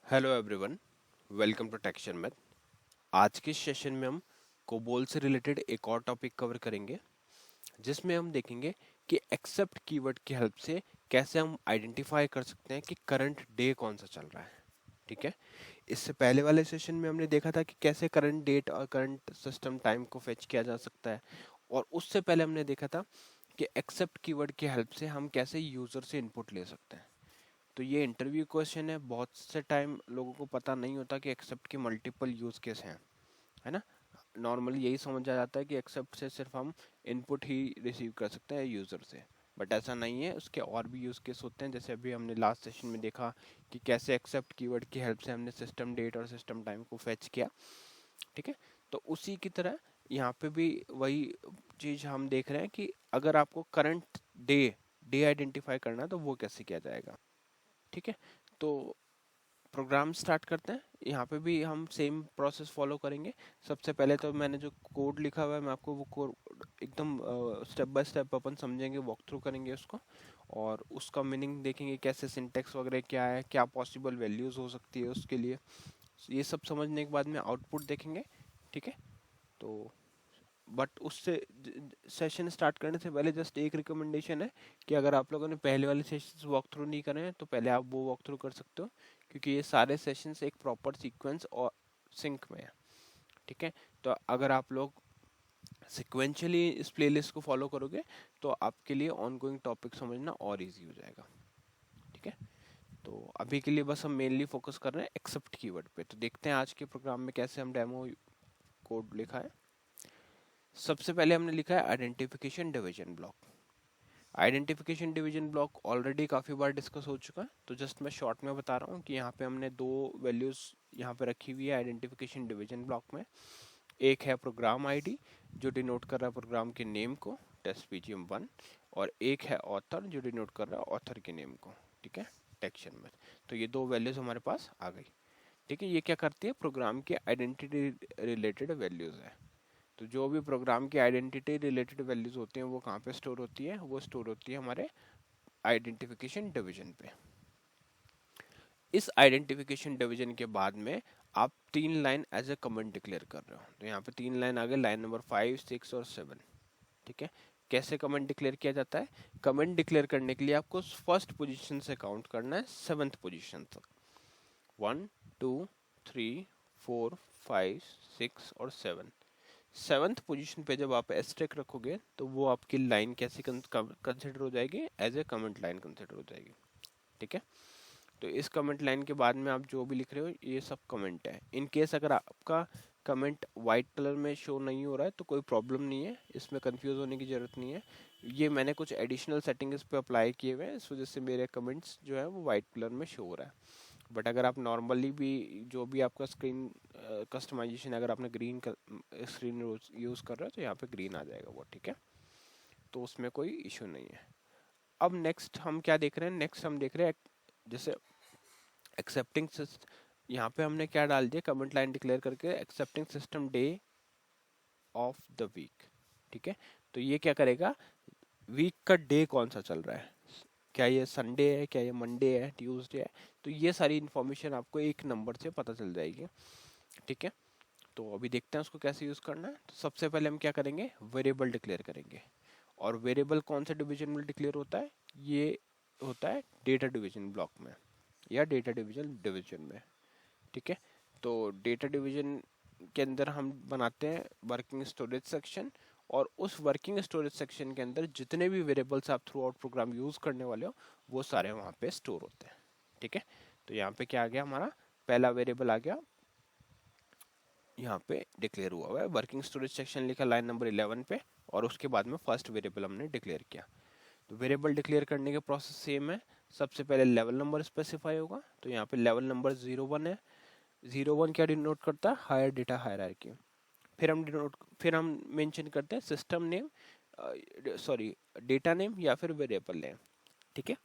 Hello everyone, welcome to texture math. आज के session में हम कोबोल से रिलेटेड एक और टॉपिक कवर करेंगे जिसमें हम देखेंगे कि एक्सेप्ट कीवर्ड की हेल्प से कैसे हम आइडेंटिफाई कर सकते हैं कि करंट डे कौन सा चल रहा है। ठीक है, इससे पहले वाले सेशन में हमने देखा था कि कैसे करंट डेट और करंट सिस्टम टाइम को फेच किया जा सकता है, और उससे पहले हमने देखा था कि एक्सेप्ट कीवर्ड की हेल्प से हम कैसे यूजर से इनपुट ले सकते हैं। तो ये इंटरव्यू क्वेश्चन है, बहुत से टाइम लोगों को पता नहीं होता कि एक्सेप्ट के मल्टीपल यूज केस हैं, है ना। नॉर्मली यही समझ आ जाता है कि एक्सेप्ट से सिर्फ हम इनपुट ही रिसीव कर सकते हैं यूजर से, बट ऐसा नहीं है, उसके और भी यूज केस होते हैं। जैसे अभी हमने लास्ट सेशन में देखा कि कैसे एक्सेप्ट कीवर्ड की हेल्प से हमने सिस्टम डेट और सिस्टम टाइम को फेच किया। ठीक है, तो उसी की तरह यहाँ पे भी वही चीज हम देख रहे हैं कि अगर आपको करंट डे डे आइडेंटिफाई करना है तो वो कैसे किया जाएगा। ठीक है, तो प्रोग्राम स्टार्ट करते हैं। यहाँ पे भी हम सेम प्रोसेस फॉलो करेंगे। सबसे पहले तो मैंने जो कोड लिखा हुआ है मैं आपको वो कोड एकदम स्टेप बाय स्टेप अपन समझेंगे, वॉक थ्रू करेंगे उसको, और उसका मीनिंग देखेंगे कैसे सिंटेक्स वगैरह क्या है, क्या पॉसिबल वैल्यूज हो सकती है उसके लिए। ये सब समझने के बाद में आउटपुट देखेंगे। ठीक है, तो बट उससे सेशन स्टार्ट करने से पहले जस्ट एक रिकमेंडेशन है कि अगर आप लोगों ने पहले वाले सेशंस वॉक थ्रू नहीं करे हैं तो पहले आप वो वॉक थ्रू कर सकते हो, क्योंकि ये सारे सेशंस एक प्रॉपर सीक्वेंस और सिंक में है। ठीक है, तो अगर आप लोग सिक्वेंशियली इस प्लेलिस्ट को फॉलो करोगे तो आपके लिए ऑनगोइंग टॉपिक समझना और इजी हो जाएगा। ठीक है, तो अभी के लिए बस हम मेनली फोकस कर रहे हैं एक्सेप्ट कीवर्ड पे। तो देखते हैं आज के प्रोग्राम में कैसे हम डेमो कोड लिखा है। सबसे पहले हमने लिखा है identification division block. Identification division block already काफ़ी बार डिस्कस हो चुका है, तो जस्ट मैं शॉर्ट में बता रहा हूँ कि यहाँ पे हमने दो वैल्यूज़ यहाँ पे रखी हुई है आइडेंटिफिकेशन डिवीजन ब्लॉक में। एक है प्रोग्राम आईडी जो डिनोट कर रहा है प्रोग्राम के नेम को, टेस्ट पीजीएम 1, और एक है ऑथर जो डिनोट कर रहा है ऑथर के नेम को। ठीक है, टेक्शन में। तो ये दो वैल्यूज़ हमारे पास आ गई। ठीक है, ये क्या करती है, प्रोग्राम के आइडेंटिटी रिलेटेड वैल्यूज़ है। तो जो भी प्रोग्राम की आइडेंटिटी रिलेटेड वैल्यूज होती हैं वो कहाँ पे स्टोर होती है, वो स्टोर होती है हमारे आइडेंटिफिकेशन डिवीजन पे। इस आइडेंटिफिकेशन डिवीजन के बाद में आप तीन line as a comment declare कर रहे हो, तो यहाँ पे तीन लाइन आ गए, लाइन नंबर 5, 6 और 7। ठीक है, कैसे कमेंट डिक्लेयर किया जाता है, कमेंट डिक्लेयर करने के लिए आपको फर्स्ट पोजीशन से काउंट करना है सेवंथ पोजीशन तक। 1, 2, 3, 4, 5, 6 और 7। सेवन्थ पोजीशन पे जब आप एस्टेरिक रखोगे तो वो आपकी लाइन कैसी कंसिडर हो जाएगी, as a comment line consider हो जाएगी। ठीक है, तो इस कमेंट लाइन के बाद में आप जो भी लिख रहे हो ये सब कमेंट है। इन केस अगर आपका कमेंट वाइट कलर में शो नहीं हो रहा है तो कोई प्रॉब्लम नहीं है, इसमें कंफ्यूज होने की ज़रूरत नहीं है। ये मैंने कुछ एडिशनल सेटिंग इस पे अप्लाई किए हुए हैं, इस वजह से मेरे कमेंट्स जो है वो वाइट कलर में शो हो रहा है। बट अगर आप नॉर्मली भी जो भी आपका स्क्रीन कस्टमाइजेशन अगर आपने ग्रीन स्क्रीन यूज़ कर रहे हो तो यहाँ पे ग्रीन आ जाएगा वो। ठीक है, तो उसमें कोई इशू नहीं है। अब नेक्स्ट हम क्या देख रहे हैं, नेक्स्ट हम देख रहे हैं जैसे एक्सेप्टिंग, यहाँ पे हमने क्या डाल दिया, कमेंट लाइन डिक्लेयर करके excepting system day of the week. ठीक है, तो ये क्या करेगा, वीक का डे कौन सा चल रहा है, क्या ये संडे है, क्या ये मंडे है, ट्यूसडे है, तो ये सारी इन्फॉर्मेशन आपको एक नंबर से पता चल जाएगी। ठीक है, तो अभी देखते हैं उसको कैसे यूज़ करना है। तो सबसे पहले हम क्या करेंगे, वेरिएबल डिक्लेयर करेंगे। और वेरिएबल कौन से डिवीजन में डिक्लेयर होता है, ये होता है डेटा डिवीजन ब्लॉक में या डेटा डिवीजन डिवीजन में। ठीक है, तो डेटा डिवीजन के अंदर हम बनाते हैं वर्किंग स्टोरेज सेक्शन, और उस वर्किंग स्टोरेज सेक्शन के अंदर जितने भी वेरिएबल्स आप थ्रू आउट प्रोग्राम यूज़ करने वाले हो वो सारे वहाँ पे स्टोर होते हैं। ठीक है, तो यहाँ पे क्या आ गया, हमारा पहला वेरिएबल आ गया, यहाँ पे डिक्लेयर हुआ है वर्किंग स्टोरेज सेक्शन लिखा लाइन नंबर 11 पे, और उसके बाद में फर्स्ट वेरिएबल हमने डिक्लेयर किया। तो वेरिएबल डिक्लेयर करने के प्रोसेस सेम है। सबसे पहले लेवल नंबर स्पेसिफाई होगा, तो यहाँ पे लेवल नंबर 01 है। 01 क्या डिनोट करता है, हायर डेटा हायरार्की। फिर हम मेंशन करते हैं system name, sorry data name या फिर वेरिएबल नेम। ठीक है,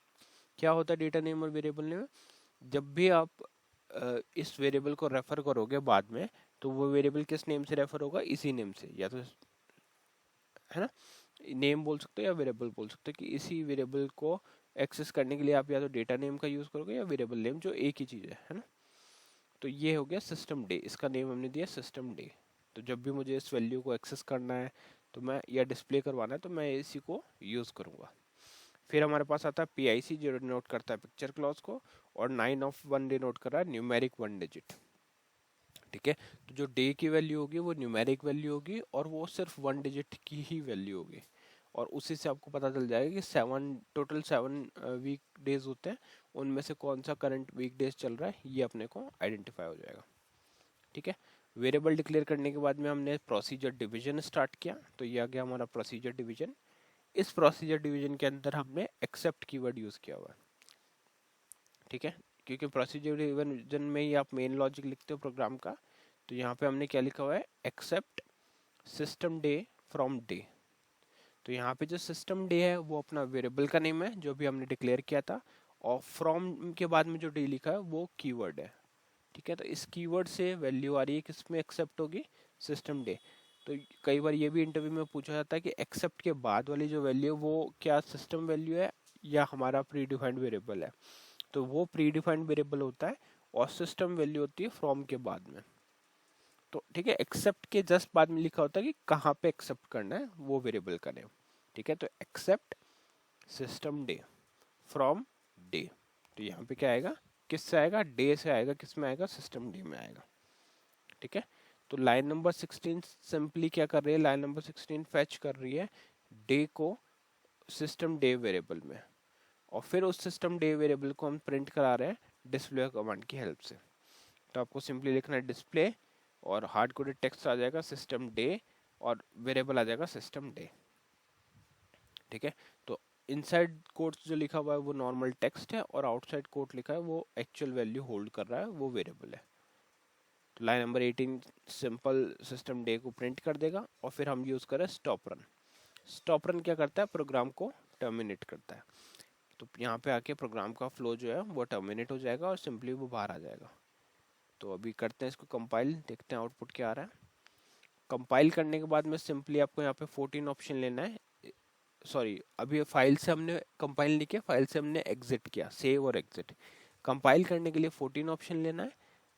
क्या होता है डेटा नेम और वेरिएबल नेम, जब भी आप इस वेरिएबल को रेफर करोगे बाद में तो वो वेरिएबल किस नेम से रेफर होगा, इसी नेम से, या तो है ना, नेम बोल सकते हो या वेरिएबल बोल सकते हो, कि इसी वेरिएबल को एक्सेस करने के लिए आप या तो डेटा नेम का यूज करोगे या वेरिएबल नेम, जो एक ही चीज़ है ना। तो ये हो गया सिस्टम डे, इसका नेम हमने दिया सिस्टम डे। तो जब भी मुझे इस वैल्यू को एक्सेस करना है तो मैं, या डिस्प्ले करवाना है, तो मैं इसी को यूज़ करूँगा। फिर हमारे पास आता है PIC जो डिनोट करता है पिक्चर क्लॉज को, और 9 of 1 डिनोट कर रहा है न्यूमेरिक 1 डिजिट। ठीक है, तो जो डे की वैल्यू होगी वो न्यूमेरिक वैल्यू होगी और वो सिर्फ 1 डिजिट की ही वैल्यू होगी। और उसी से आपको पता चल जाएगा कि टोटल 7 वीक डेज होते हैं, उनमें से कौन सा करंट वीक डेज चल रहा है ये अपने को आइडेंटिफाई हो जाएगा। ठीक है, वेरिएबल डिक्लेयर करने के बाद में हमने प्रोसीजर डिवीजन स्टार्ट किया, तो ये आ गया हमारा प्रोसीजर डिवीजन। इस प्रोसीजर डिवीजन के अंदर हमने एक्सेप्ट कीवर्ड यूज किया हुआ है। ठीक है, क्योंकि प्रोसीजर डिवीजन में ही आप मेन लॉजिक लिखते हो प्रोग्राम का, तो यहाँ पे हमने क्या लिखा हुआ है, accept system day from day. तो यहाँ पे जो सिस्टम डे है वो अपना वेरिएबल का नेम है जो भी हमने डिक्लेयर किया था, और फ्रॉम के बाद में जो डे लिखा है वो कीवर्ड है। ठीक है, तो इस कीवर्ड से वैल्यू आ रही है किसमें एक्सेप्ट होगी, सिस्टम डे। तो कई बार ये भी इंटरव्यू में पूछा जाता है कि एक्सेप्ट के बाद वाली जो वैल्यू है वो क्या सिस्टम वैल्यू है या हमारा प्री डिफाइंड वेरिएबल है। तो वो प्री डिफाइंड वेरिएबल होता है और सिस्टम वैल्यू होती है फ्रॉम के बाद में। तो ठीक है, एक्सेप्ट के जस्ट बाद में लिखा होता है कि कहाँ पे एक्सेप्ट करना है वो वेरिएबल का नेम। ठीक है, तो except system day from day, तो यहाँ पे क्या आएगा, किससे आएगा, डे से आएगा, किस में आएगा, सिस्टम डे में आएगा। ठीक है, तो लाइन नंबर 16 सिंपली क्या कर रही है, लाइन नंबर 16 फैच कर रही है डे को सिस्टम डे वेरिएबल में, और फिर उस सिस्टम डे वेरिएबल को हम प्रिंट करा रहे हैं डिस्प्ले कमांड की हेल्प से। तो आपको सिंपली लिखना है डिस्प्ले, और हार्ड कोडेड टेक्स्ट आ जाएगा सिस्टम डे, और वेरिएबल आ जाएगा सिस्टम डे। ठीक है, तो इनसाइड कोट्स जो लिखा हुआ है वो नॉर्मल टेक्स्ट है, और आउटसाइड कोट लिखा है वो एक्चुअल वैल्यू होल्ड कर रहा है, वो वेरिएबल है। तो line number 18 simple system day को प्रिंट कर देगा, और फिर हम यूज करें स्टॉप रन। स्टॉप रन क्या करता है, प्रोग्राम को टर्मिनेट करता है। तो यहाँ पे आके प्रोग्राम का फ्लो जो है वो टर्मिनेट हो जाएगा और सिंपली वो बाहर आ जाएगा। तो अभी करते हैं इसको कंपाइल, देखते हैं आउटपुट क्या आ रहा है। कंपाइल करने के बाद में सिंपली आपको यहाँ पे 14 ऑप्शन लेना है। सॉरी, अभी फाइल से हमने कंपाइल नहीं किया, फाइल से हमने एग्जिट किया, सेव और एग्जिट। कंपाइल करने के लिए 14 ऑप्शन लेना है,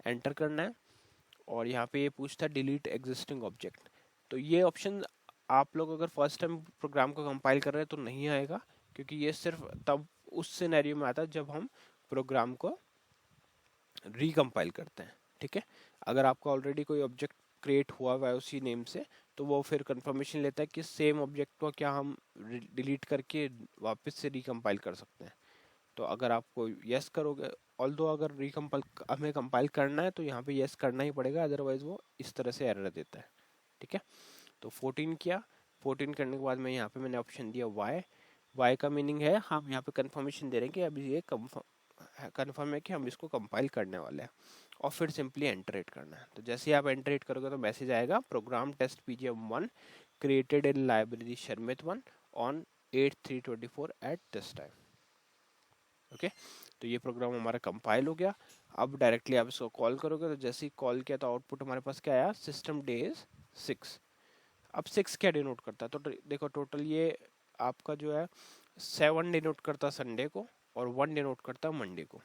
एंटर करना है, और यहाँ पे ये पूछता है डिलीट एग्जिस्टिंग ऑब्जेक्ट। तो ये ऑप्शन आप लोग अगर फर्स्ट टाइम प्रोग्राम को कंपाइल कर रहे हैं तो नहीं आएगा, क्योंकि ये सिर्फ तब उस सिनेरियो में आता है जब हम प्रोग्राम को रिकम्पाइल करते हैं। ठीक है, अगर आपका ऑलरेडी कोई ऑब्जेक्ट क्रिएट हुआ हुआ है उसी नेम से, तो वो फिर कंफर्मेशन लेता है कि सेम ऑब्जेक्ट को क्या हम डिलीट करके वापस से रिकम्पाइल कर सकते हैं। तो अगर आपको यस करोगे, ऑल्दो अगर रिकम्पाइल हमें कंपाइल करना है तो यहाँ पे यस करना ही पड़ेगा, अदरवाइज वो इस तरह से एरर देता है। ठीक है, तो 14 किया, 14 करने के बाद में यहाँ पे मैंने ऑप्शन दिया वाई। वाई का मीनिंग है हम यहाँ पे कंफर्मेशन दे रहे हैं कि अभी ये कंफर्म है कि हम इसको कंपाइल करने वाले हैं, और फिर सिंपली एंटरेट करना है। तो जैसे ही आप एंटरेट करोगे तो मैसेज आएगा program test PGM1 created in library शर्मित1 on 8/3/24 at this time. Okay, तो ये प्रोग्राम हमारा कंपाइल हो गया। अब डायरेक्टली आप इसको कॉल करोगे, तो जैसे ही कॉल किया तो आउटपुट हमारे पास क्या आया, सिस्टम डेज 6। अब 6 क्या डिनोट करता है, तो देखो टोटल ये आपका जो है 7 डिनोट करता है संडे को, और 1 डिनोट करता है मंडे को।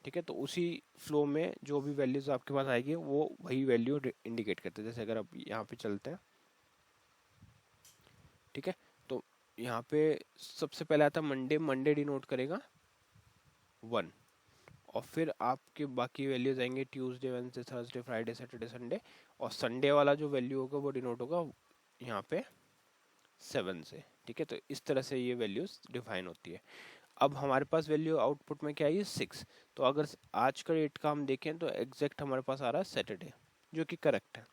ठीक है, तो उसी फ्लो में जो भी वैल्यूज आपके पास आएगी वो वही वैल्यू इंडिकेट करते हैं। जैसे अगर आप यहाँ पे चलते हैं, ठीक है, तो यहाँ पे सबसे पहले आता है मंडे, मंडे डिनोट करेगा 1, और फिर आपके बाकी वैल्यूज आएंगे Tuesday, Wednesday, Thursday, Friday, Saturday, Sunday, और संडे वाला जो वैल्यू होगा वो डिनोट होगा यहाँ पे 7 से। ठीक है, तो इस तरह से ये वैल्यूज डिफाइन होती है। अब हमारे पास वैल्यू आउटपुट में क्या है, 6। तो अगर आज का डेट का हम देखें तो एग्जैक्ट हमारे पास आ रहा है सैटरडे, जो कि करेक्ट है।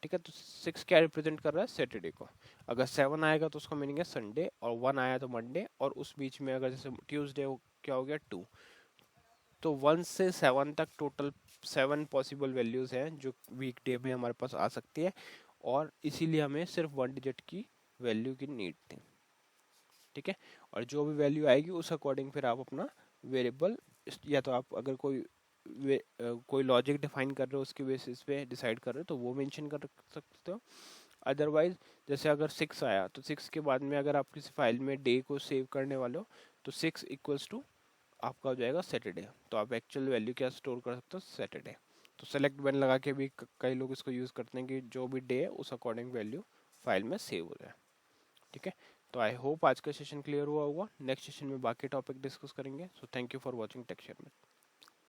ठीक है, तो 6 क्या रिप्रेजेंट कर रहा है, सैटरडे को। अगर 7 आएगा तो उसका मीनिंग है संडे, और 1 आया तो मंडे, और उस बीच में अगर जैसे ट्यूसडे क्या हो गया 2। तो 1 से 7 तक टोटल 7 पॉसिबल वैल्यूज हैं जो वीक डे में हमारे पास आ सकती है, और इसीलिए हमें सिर्फ 1 डिजिट की वैल्यू की नीड थी। ठीक है, और जो भी वैल्यू आएगी उस अकॉर्डिंग फिर आप अपना वेरिएबल, या तो आप अगर कोई लॉजिक डिफाइन कर रहे हो उसके बेसिस पे डिसाइड कर रहे हो तो वो मेंशन कर सकते हो। अदरवाइज जैसे अगर 6 आया तो 6 के बाद में अगर आप किसी फाइल में डे को सेव करने वाले हो तो 6 इक्वल्स टू आपका हो जाएगा सैटरडे, तो आप एक्चुअल वैल्यू क्या स्टोर कर सकते हो, सैटरडे। तो सेलेक्ट बैन लगा के भी कई लोग इसको यूज़ करते हैं कि जो भी डे है उस अकॉर्डिंग वैल्यू फाइल में सेव हो जाए। ठीक है, तो आई होप आज का सेशन क्लियर हुआ होगा। नेक्स्ट सेशन में बाकी टॉपिक डिस्कस करेंगे। So thank you for watching tech share में।